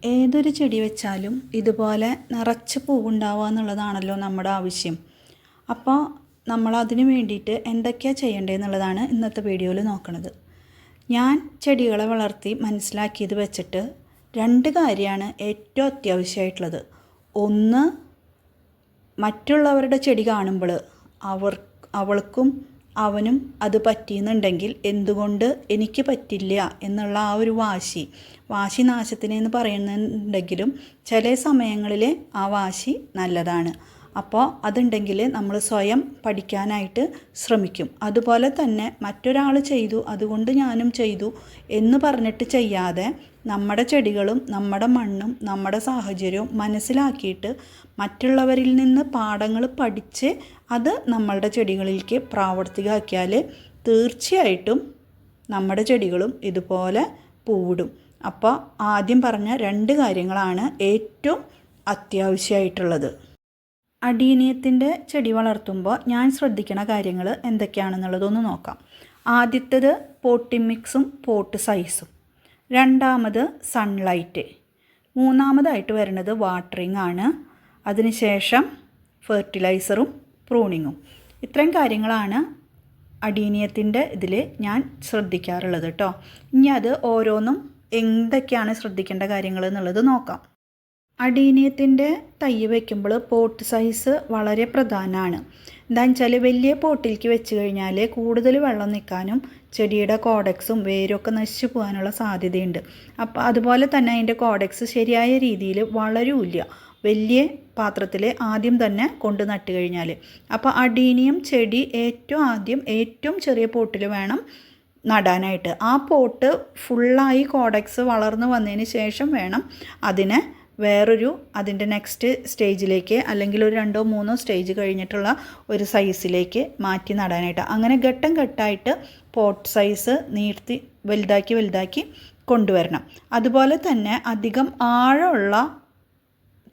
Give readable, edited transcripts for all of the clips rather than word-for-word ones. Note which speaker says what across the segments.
Speaker 1: ഏതൊരു ചെടി വെച്ചാലും ഇതുപോലെ നിറച്ച് പൂവുണ്ടാവുക എന്നുള്ളതാണല്ലോ നമ്മുടെ ആവശ്യം. അപ്പോൾ നമ്മളതിന് വേണ്ടിയിട്ട് എന്തൊക്കെയാണ് ചെയ്യേണ്ടതെന്നുള്ളതാണ് ഇന്നത്തെ വീഡിയോയിൽ നോക്കുന്നത്. ഞാൻ ചെടികളെ വളർത്തി മനസ്സിലാക്കിയത് വെച്ചിട്ട് 2 കാര്യമാണ് ഏറ്റവും അത്യാവശ്യമായിട്ടുള്ളത്. ഒന്ന്, മറ്റുള്ളവരുടെ ചെടി കാണുമ്പോൾ അവൾക്കും അവനും അത് പറ്റിയെന്നുണ്ടെങ്കിൽ എന്തുകൊണ്ട് എനിക്ക് പറ്റില്ല എന്നുള്ള ആ ഒരു വാശി നാശത്തിനെന്ന് പറയുന്നുണ്ടെങ്കിലും ചില സമയങ്ങളിൽ ആ വാശി നല്ലതാണ്. അപ്പോൾ അതുണ്ടെങ്കിൽ നമ്മൾ സ്വയം പഠിക്കാനായിട്ട് ശ്രമിക്കും. അതുപോലെ തന്നെ മറ്റൊരാൾ ചെയ്തു അതുകൊണ്ട് ഞാനും ചെയ്തു എന്ന് പറഞ്ഞിട്ട് ചെയ്യാതെ നമ്മുടെ ചെടികളും നമ്മുടെ മണ്ണും നമ്മുടെ സാഹചര്യവും മനസ്സിലാക്കിയിട്ട് മറ്റുള്ളവരിൽ നിന്ന് പാഠങ്ങൾ പഠിച്ച് അത് നമ്മളുടെ ചെടികളിലേക്ക് പ്രാവർത്തികമാക്കിയാൽ തീർച്ചയായിട്ടും നമ്മുടെ ചെടികളും ഇതുപോലെ പൂവിടും. അപ്പോൾ ആദ്യം പറഞ്ഞ 2 കാര്യങ്ങളാണ് ഏറ്റവും അത്യാവശ്യമായിട്ടുള്ളത്. അഡീനിയത്തിൻ്റെ ചെടി വളർത്തുമ്പോൾ ഞാൻ ശ്രദ്ധിക്കുന്ന കാര്യങ്ങൾ എന്തൊക്കെയാണെന്നുള്ളതൊന്ന് നോക്കാം. ആദ്യത്തേത് പോട്ടിംഗ് മിക്സും പോട്ട് സൈസും, രണ്ടാമത് സൺലൈറ്റ്, മൂന്നാമതായിട്ട് വരുന്നത് വാട്ടറിങ് ആണ്, അതിനുശേഷം ഫെർട്ടിലൈസറും പ്രൂണിങ്ങും. ഇത്രയും കാര്യങ്ങളാണ് അഡീനിയത്തിൻ്റെ ഇതിൽ ഞാൻ ശ്രദ്ധിക്കാറുള്ളത് കേട്ടോ. ഇനി അത് ഓരോന്നും എന്തൊക്കെയാണ് ശ്രദ്ധിക്കേണ്ട കാര്യങ്ങൾ എന്നുള്ളത് നോക്കാം. അഡീനിയത്തിൻ്റെ തൈ വയ്ക്കുമ്പോൾ പോട്ട് സൈസ് വളരെ പ്രധാനമാണ്. എന്താണെന്ന് വെച്ചാൽ വലിയ പോട്ടിലേക്ക് വെച്ച് കഴിഞ്ഞാൽ കൂടുതൽ വെള്ളം നിൽക്കാനും ചെടിയുടെ കോഡക്സും വേരൊക്കെ നശിച്ചു പോകാനുള്ള സാധ്യതയുണ്ട്. അപ്പോൾ അതുപോലെ തന്നെ അതിൻ്റെ കോഡക്സ് ശരിയായ രീതിയിൽ വളരില്ല വലിയ പാത്രത്തിൽ ആദ്യം തന്നെ കൊണ്ട് നട്ട് കഴിഞ്ഞാൽ. അപ്പോൾ അഡീനിയം ചെടി ഏറ്റവും ചെറിയ പോട്ടിൽ വേണം നടാനായിട്ട്. ആ പോട്ട് ഫുള്ളായി കോഡക്സ് വളർന്നു വന്നതിന് ശേഷം വേണം അതിനെ അതിൻ്റെ നെക്സ്റ്റ് സ്റ്റേജിലേക്ക്, അല്ലെങ്കിൽ ഒരു 2-3 സ്റ്റേജ് കഴിഞ്ഞിട്ടുള്ള ഒരു സൈസിലേക്ക് മാറ്റി നടാനായിട്ട്. അങ്ങനെ ഘട്ടം ഘട്ടമായിട്ട് പോട്ട് സൈസ് നീർത്തി വലുതാക്കി കൊണ്ടുവരണം. അതുപോലെ തന്നെ അധികം ആഴമുള്ള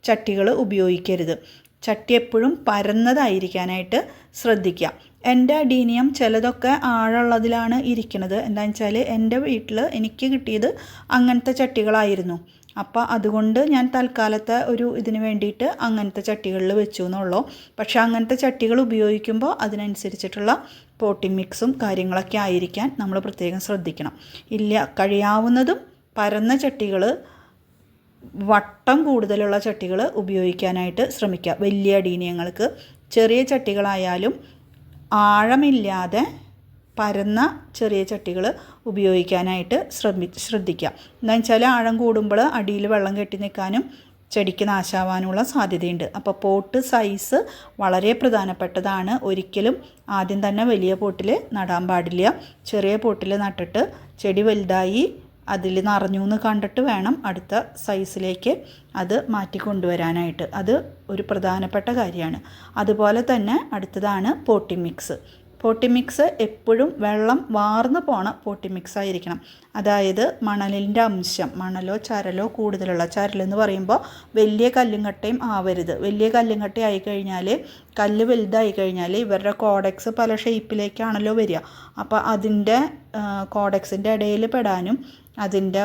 Speaker 1: ചട്ടികൾ ഉപയോഗിക്കരുത്. ചട്ടി എപ്പോഴും പരന്നതായിരിക്കാനായിട്ട് ശ്രദ്ധിക്കുക. എൻ്റെ അഡീനിയം ചിലതൊക്കെ ആഴമുള്ളതിലാണ് ഇരിക്കുന്നത്. എന്താണെന്ന് വെച്ചാൽ എൻ്റെ വീട്ടിൽ എനിക്ക് കിട്ടിയത് അങ്ങനത്തെ ചട്ടികളായിരുന്നു. അപ്പോൾ അതുകൊണ്ട് ഞാൻ തൽക്കാലത്തെ ഇതിന് വേണ്ടിയിട്ട് അങ്ങനത്തെ ചട്ടികളിൽ വെച്ചു എന്നുള്ളൂ. പക്ഷേ അങ്ങനത്തെ ചട്ടികൾ ഉപയോഗിക്കുമ്പോൾ അതിനനുസരിച്ചിട്ടുള്ള പോട്ടിംഗ് മിക്സും കാര്യങ്ങളൊക്കെ ആയിരിക്കാൻ നമ്മൾ പ്രത്യേകം ശ്രദ്ധിക്കണം. കഴിയാവുന്നതും പരന്ന ചട്ടികൾ, വട്ടം കൂടുതലുള്ള ചട്ടികൾ ഉപയോഗിക്കാനായിട്ട് ശ്രമിക്കുക. വലിയ അഡീനിയങ്ങൾക്ക് ചെറിയ ചട്ടികളായാലും ആഴമില്ലാതെ പരന്ന ചെറിയ ചട്ടികൾ ഉപയോഗിക്കാനായിട്ട് ശ്രദ്ധിക്കുക. എന്താണെന്ന് വെച്ചാൽ ആഴം കൂടുമ്പോൾ അടിയിൽ വെള്ളം കെട്ടി നിൽക്കാനും ചെടിക്ക് നാശാവാനുള്ള സാധ്യതയുണ്ട്. അപ്പോൾ പോട്ട് സൈസ് വളരെ പ്രധാനപ്പെട്ടതാണ്. ഒരിക്കലും ആദ്യം തന്നെ വലിയ പോട്ടിൽ നടാൻ പാടില്ല. ചെറിയ പോട്ടിൽ നട്ടിട്ട് ചെടി വലുതായി അതിൽ നിറഞ്ഞു എന്ന് കണ്ടിട്ട് വേണം അടുത്ത സൈസിലേക്ക് അത് മാറ്റിക്കൊണ്ടുവരാനായിട്ട്. അത് ഒരു പ്രധാനപ്പെട്ട കാര്യമാണ്. അതുപോലെ തന്നെ അടുത്തതാണ് പോട്ടിംഗ് മിക്സ്. പോട്ടിംഗ് മിക്സ് എപ്പോഴും വെള്ളം വാർന്നു പോണ പോട്ടിംഗ് മിക്സ് ആയിരിക്കണം. അതായത് മണലിൻ്റെ അംശം, മണലോ ചരലോ കൂടുതലുള്ള, ചരലെന്ന് പറയുമ്പോൾ വലിയ കല്ലും കട്ടയും ആവരുത്. വലിയ കല്ലും കട്ട ആയിക്കഴിഞ്ഞാൽ, കല്ല് വലുതായി കഴിഞ്ഞാൽ ഇവരുടെ കോഡക്സ് പല ഷേപ്പിലേക്കാണല്ലോ വരിക. അപ്പോൾ അതിൻ്റെ കോഡക്സിൻ്റെ ഇടയിൽ പെടാനും അതിൻ്റെ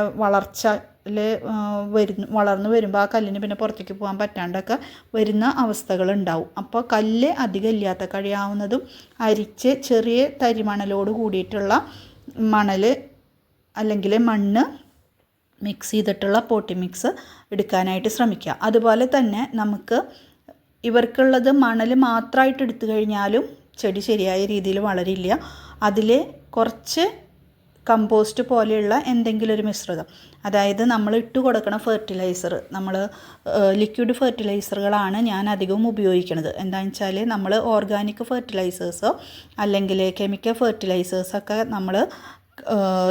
Speaker 1: വളർന്നു വരുമ്പോൾ ആ കല്ലിന് പിന്നെ പുറത്തേക്ക് പോകാൻ പറ്റാണ്ടൊക്കെ വരുന്ന അവസ്ഥകളുണ്ടാവും. അപ്പോൾ കല്ല് അധികം ഇല്ലാത്ത, കഴിയാവുന്നതും അരിച്ച് ചെറിയ തരിമണലോട് കൂടിയിട്ടുള്ള മണൽ അല്ലെങ്കിൽ മണ്ണ് മിക്സ് ചെയ്തിട്ടുള്ള പോട്ടി മിക്സ് എടുക്കാനായിട്ട് ശ്രമിക്കുക. അതുപോലെ തന്നെ നമുക്ക് ഇവർക്കുള്ളത് മണൽ മാത്രമായിട്ട് എടുത്തു കഴിഞ്ഞാലും ചെടി ശരിയായ രീതിയിൽ വളരില്ല. അതിൽ കുറച്ച് കമ്പോസ്റ്റ് പോലെയുള്ള എന്തെങ്കിലും ഒരു മിശ്രിതം, അതായത് നമ്മൾ ഇട്ട് കൊടുക്കണ ഫെർട്ടിലൈസർ, നമ്മൾ ലിക്വിഡ് ഫെർട്ടിലൈസറുകളാണ് ഞാൻ അധികവും ഉപയോഗിക്കുന്നത്. എന്താണെന്ന് വെച്ചാൽ നമ്മൾ ഓർഗാനിക് ഫെർട്ടിലൈസേഴ്സോ അല്ലെങ്കിൽ കെമിക്കൽ ഫെർട്ടിലൈസേഴ്സൊക്കെ നമ്മൾ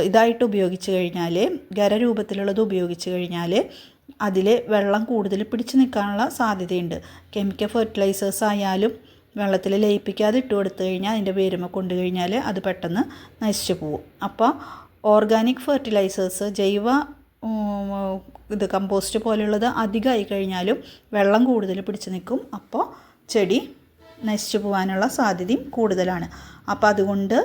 Speaker 1: ഇതായിട്ട് ഉപയോഗിച്ച് കഴിഞ്ഞാൽ, ഖരരൂപത്തിലുള്ളത് ഉപയോഗിച്ച് കഴിഞ്ഞാൽ അതിൽ വെള്ളം കൂടുതൽ പിടിച്ച് നിൽക്കാനുള്ള സാധ്യതയുണ്ട്. കെമിക്കൽ ഫെർട്ടിലൈസേഴ്സ് ആയാലും വെള്ളത്തിൽ ലയിപ്പിക്കാതെ ഇട്ട് കൊടുത്തു കഴിഞ്ഞാൽ അതിൻ്റെ വേരുമ കൊണ്ടു കഴിഞ്ഞാൽ അത് പെട്ടെന്ന് നശിച്ചു പോകും. അപ്പോൾ ഓർഗാനിക് ഫെർട്ടിലൈസേഴ്സ്, ജൈവ കമ്പോസ്റ്റ് പോലെയുള്ളത് അധികമായി കഴിഞ്ഞാലും വെള്ളം കൂടുതൽ പിടിച്ച് നിൽക്കും. അപ്പോൾ ചെടി നശിച്ചു പോകാനുള്ള സാധ്യതയും കൂടുതലാണ്. അപ്പോൾ അതുകൊണ്ട്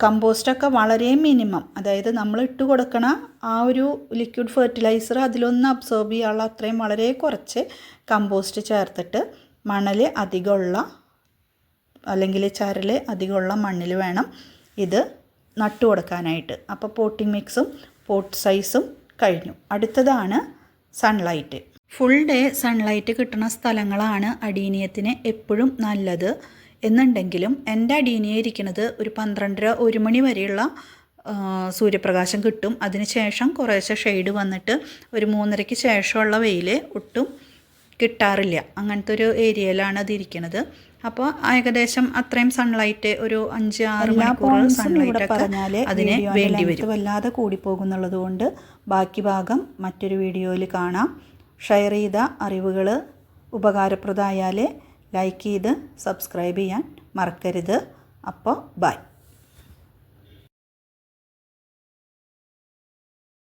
Speaker 1: കമ്പോസ്റ്റൊക്കെ വളരെ മിനിമം, അതായത് നമ്മൾ ഇട്ട് കൊടുക്കണ ആ ഒരു ലിക്വിഡ് ഫെർട്ടിലൈസർ അതിലൊന്ന് അബ്സോർബ് ചെയ്യാനുള്ള അത്രയും വളരെ കുറച്ച് കമ്പോസ്റ്റ് ചേർത്തിട്ട് മണൽ അധികമുള്ള അല്ലെങ്കിൽ ചരൽ അധികമുള്ള മണ്ണിൽ വേണം ഇത് നട്ടു കൊടുക്കാനായിട്ട്. അപ്പോൾ പോട്ടിംഗ് മിക്സും പോട്ട് സൈസും കഴിഞ്ഞു. അടുത്തതാണ് സൺലൈറ്റ്. ഫുൾ ഡേ സൺലൈറ്റ് കിട്ടുന്ന സ്ഥലങ്ങളാണ് അഡീനിയത്തിന് എപ്പോഴും നല്ലത് എന്നുണ്ടെങ്കിലും എൻ്റെ അഡീനിയ ഇരിക്കുന്നത് ഒരു 12:30-1 മണി വരെയുള്ള സൂര്യപ്രകാശം കിട്ടും. അതിനുശേഷം കുറേശ്ശെ ഷെയ്ഡ് വന്നിട്ട് ഒരു 3:30-ക്ക് ശേഷമുള്ള വെയിൽ ഒട്ടും കിട്ടാറില്ല. അങ്ങനത്തെ ഒരു ഏരിയയിലാണ് അതിരിക്കുന്നത്. അപ്പോൾ ഏകദേശം അത്രയും സൺലൈറ്റ് ഒരു 5-6 മണിക്കൂർ സൺലൈറ്റൊക്കെ അതിന് വേണ്ടി വരും. വല്ലാതെ കൂടിപ്പോകുന്നുള്ളത് കൊണ്ട് ബാക്കി ഭാഗം മറ്റൊരു വീഡിയോയിൽ കാണാം. ഷെയർ ചെയ്ത അറിവുകൾ ഉപകാരപ്രദമായാൽ ലൈക്ക് ചെയ്ത് സബ്സ്ക്രൈബ് ചെയ്യാൻ മറക്കരുത്. അപ്പോൾ ബൈ.